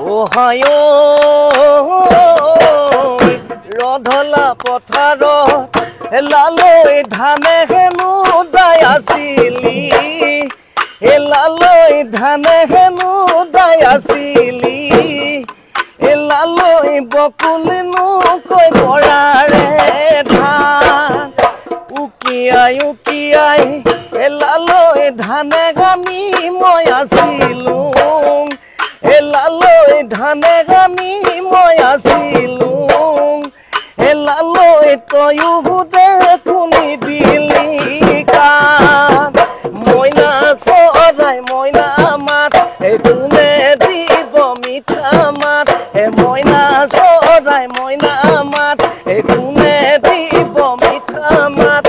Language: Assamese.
ওহায় ৰধলা পথাৰত লালৈ ধানে হেনো দাই আছিলি লালৈ ধানে হেনো দাই আছিলি লালৈ বকুলিনো কৈ বৰাৰে ধান উকিয়াই উকিয়াই লালৈ ধানে গানি মই আছিলো লালৈ ধানে গানি মই আছিলো লালৈ তয়ো হুদে শুনি দিলি কাণ মইনা চৰাই মইনা মাত কোনে দিব মিঠা মাত মইনা চৰাই মইনা মাত কোনে দিব মিঠা মাত